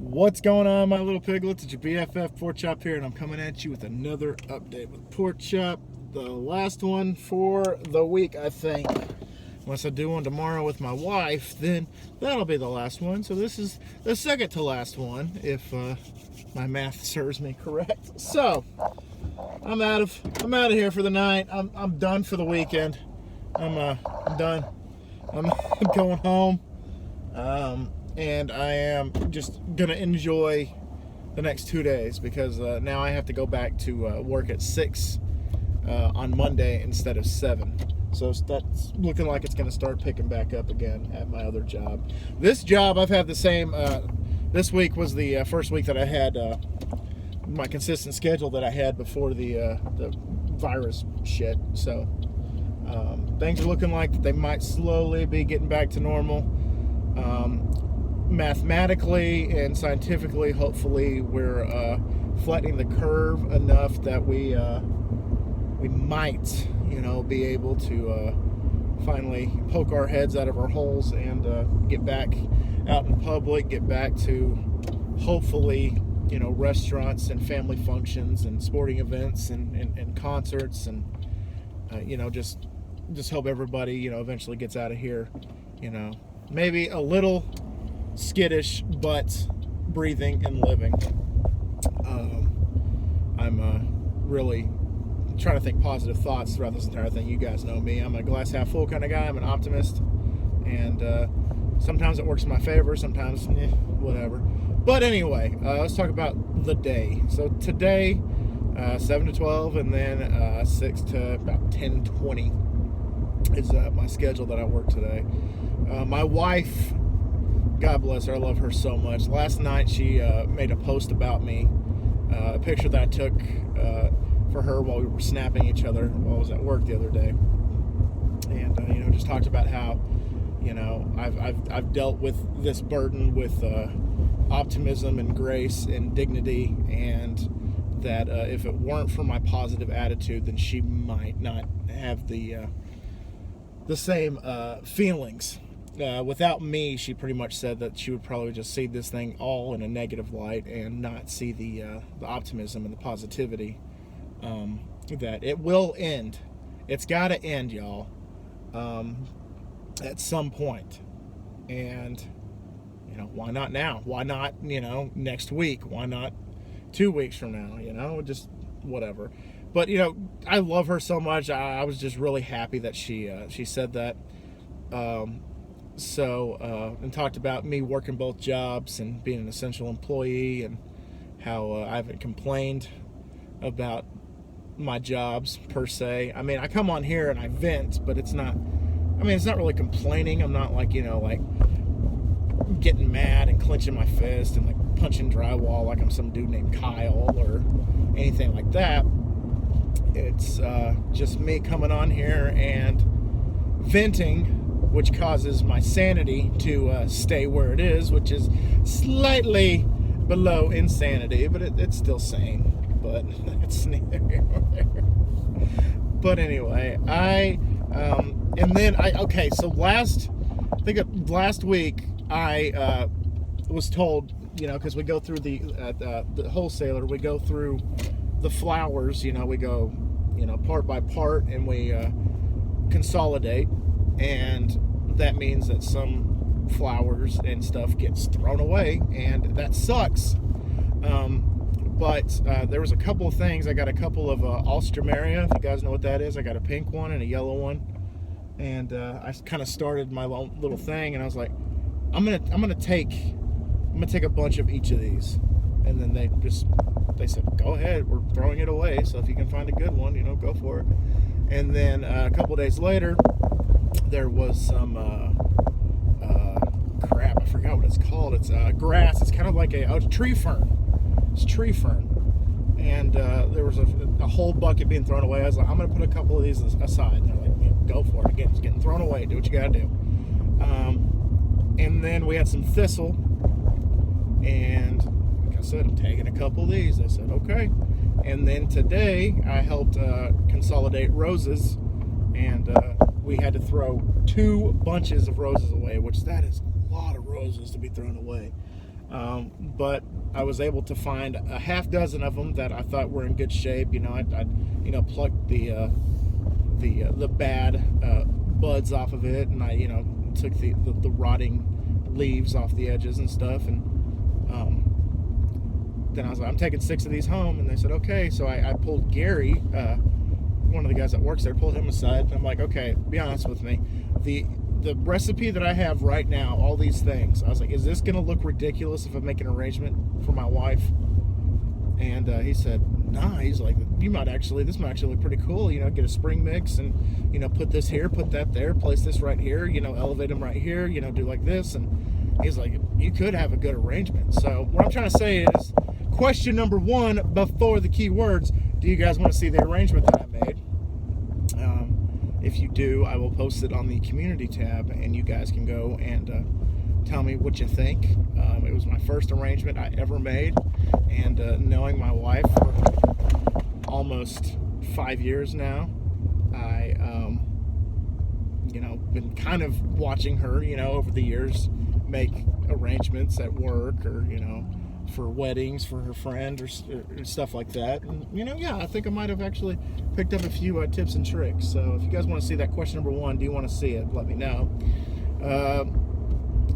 What's going on, my little piglets? It's your BFF Pork Chop here, and I'm coming at you with another update with Pork Chop. The last one for the week, I think. Unless I do one tomorrow with my wife, then that'll be the last one. So this is the second to last one, if my math serves me correct. So I'm out of here for the night. I'm done for the weekend. I'm done. I'm going home. And I am just gonna enjoy the next 2 days because now I have to go back to work at 6 on Monday instead of 7. So that's looking like it's gonna start picking back up again at my other job. This job I've had the same. This week was the first week that I had my consistent schedule that I had before the virus shit. So things are looking like they might slowly be getting back to normal. Mathematically and scientifically, hopefully, we're flattening the curve enough that we might, be able to finally poke our heads out of our holes and get back out in public, get back to hopefully, restaurants and family functions and sporting events and concerts and just hope everybody, eventually gets out of here, maybe a little skittish, but breathing and living. I'm really trying to think positive thoughts throughout this entire thing. You guys know me. I'm a glass half full kind of guy. I'm an optimist, and sometimes it works in my favor, sometimes whatever. But anyway, let's talk about the day. So today, 7 to 12, and then 6 to about 10:20 is my schedule that I work today. My wife, God bless her, I love her so much. Last night she made a post about me, a picture that I took for her while we were snapping each other while I was at work the other day, and just talked about how I've dealt with this burden with optimism and grace and dignity, and that if it weren't for my positive attitude, then she might not have the same feelings. Without me, she pretty much said that she would probably just see this thing all in a negative light and not see the optimism and the positivity that it will end. It's got to end, y'all, at some point. And why not now? Why not next week? Why not 2 weeks from now? Just whatever. But I love her so much. I was just really happy that she said that. And talked about me working both jobs and being an essential employee, and how I haven't complained about my jobs per se. I mean, I come on here and I vent, but it's not really complaining. I'm not like getting mad and clenching my fist and like punching drywall like I'm some dude named Kyle or anything like that. It's just me coming on here and venting, which causes my sanity to stay where it is, which is slightly below insanity, but it's still sane. But it's neither here nor there. But anyway, so last week I was told, because we go through the wholesaler, we go through the flowers, we go, part by part, and we consolidate. And that means that some flowers and stuff gets thrown away, and that sucks. But there was a couple of things. I got a couple of Alstroemeria, if you guys know what that is. I got a pink one and a yellow one, and I kind of started my little thing, and I was like, I'm gonna take a bunch of each of these, and then they said, go ahead, we're throwing it away. So if you can find a good one, go for it. And then a couple of days later, there was some crap, I forgot what it's called. It's grass. It's kind of like a tree fern. It's tree fern. And there was a whole bucket being thrown away. I was like, I'm going to put a couple of these aside. And they're like, go for it. Again, it's getting thrown away. Do what you got to do. And then we had some thistle. And like I said, I'm taking a couple of these. I said, okay. And then today, I helped consolidate roses. And we had to throw 2 bunches of roses away, which that is a lot of roses to be thrown away. But I was able to find a half dozen of them that I thought were in good shape. I plucked the bad buds off of it, and I took the rotting leaves off the edges and stuff, and then I was like, I'm taking 6 of these home, and they said okay. So I pulled Gary, one of the guys that works there, pulled him aside, and I'm like, okay, be honest with me, the recipe that I have right now, all these things, I was like, is this gonna look ridiculous if I make an arrangement for my wife? And he said, nah. He's like, this might actually look pretty cool. Get a spring mix and put this here, put that there, place this right here. Elevate them right here. Do like this. And he's like, you could have a good arrangement. So what I'm trying to say is, question number 1 before the keywords: do you guys want to see the arrangement that I made? If you do, I will post it on the community tab, and you guys can go and tell me what you think. It was my first arrangement I ever made, and knowing my wife for almost 5 years now, I been kind of watching her over the years make arrangements at work, or for weddings for her friend, or stuff like that. And I think I might have actually picked up a few tips and tricks. So if you guys want to see that question number 1, do you want to see it, let me know.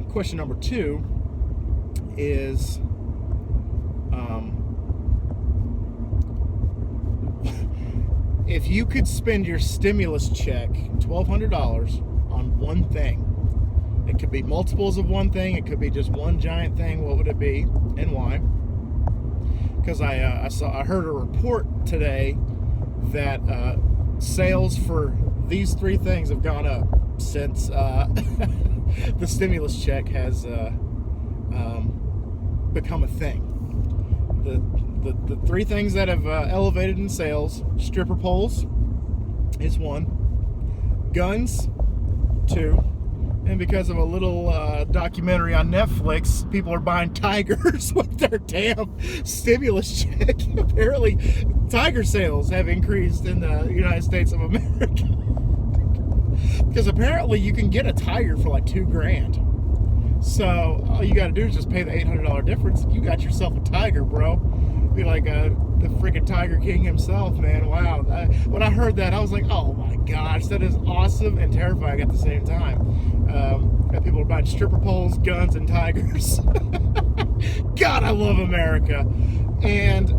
Question number 2 is, if you could spend your stimulus check, $1,200, on one thing, it could be multiples of one thing, it could be just one giant thing, what would it be and why? Because I heard a report today that sales for these 3 things have gone up since the stimulus check has become a thing. The 3 things that have elevated in sales: stripper poles is 1, guns 2, and because of a little documentary on Netflix, people are buying tigers with their damn stimulus check. Apparently, tiger sales have increased in the United States of America. Because apparently you can get a tiger for like $2,000. So all you got to do is just pay the $800 difference, and you got yourself a tiger, bro. Be like the freaking Tiger King himself, man. Wow. When I heard that, I was like, oh my gosh, that is awesome and terrifying at the same time. That people are buying stripper poles, guns, and tigers. God, I love America. And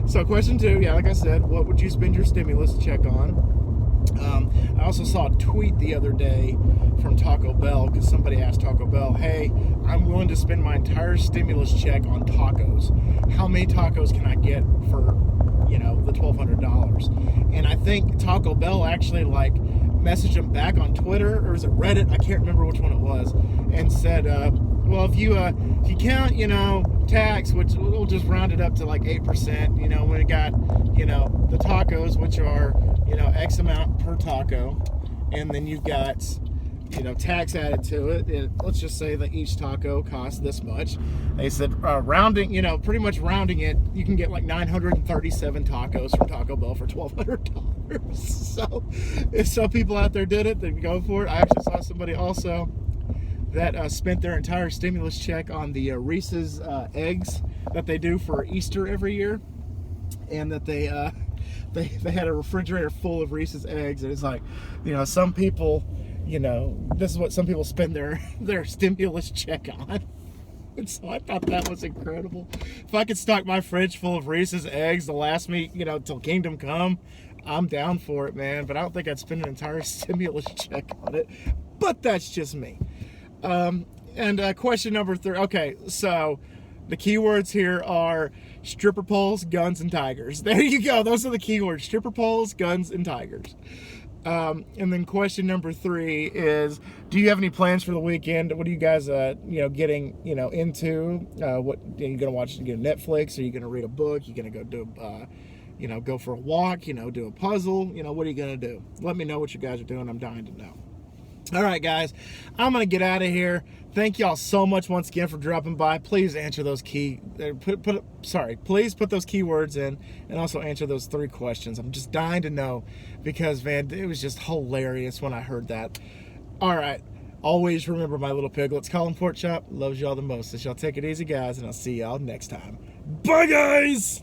so question 2, like I said, what would you spend your stimulus check on? I also saw a tweet the other day from Taco Bell, because somebody asked Taco Bell, hey, I'm willing to spend my entire stimulus check on tacos. How many tacos can I get for, the $1,200? And I think Taco Bell actually messaged them back on Twitter, or was it Reddit? I can't remember which one it was, and said, well, if you count, tax, which we'll just round it up to 8%, when it got, the tacos, which are, X amount per taco, and then you've got, tax added to it, and let's just say that each taco costs this much. They said, rounding, pretty much rounding it, you can get 937 tacos from Taco Bell for $1,200. So if some people out there did it, then go for it. I actually saw somebody also that spent their entire stimulus check on the Reese's eggs that they do for Easter every year, and that they had a refrigerator full of Reese's eggs. And it's like, some people, this is what some people spend their stimulus check on. And so I thought that was incredible. If I could stock my fridge full of Reese's eggs to last me, till kingdom come, I'm down for it, man. But I don't think I'd spend an entire stimulus check on it. But that's just me. And question number 3. Okay, so the keywords here are stripper poles, guns, and tigers. There you go. Those are the keywords: stripper poles, guns, and tigers. And then question number 3 is, do you have any plans for the weekend? What are you guys, getting, into? What are you gonna watch? You gonna Netflix? Are you gonna read a book? You gonna go do, go for a walk? Do a puzzle? What are you gonna do? Let me know what you guys are doing. I'm dying to know. All right, guys, I'm gonna get out of here. Thank y'all so much once again for dropping by. Please answer those please put those keywords in, and also answer those 3 questions. I'm just dying to know, because man, it was just hilarious when I heard that. All right, Always remember, my little piglets, Colin Pork Chop loves y'all the most. So y'all take it easy, guys, and I'll see y'all next time. Bye, guys!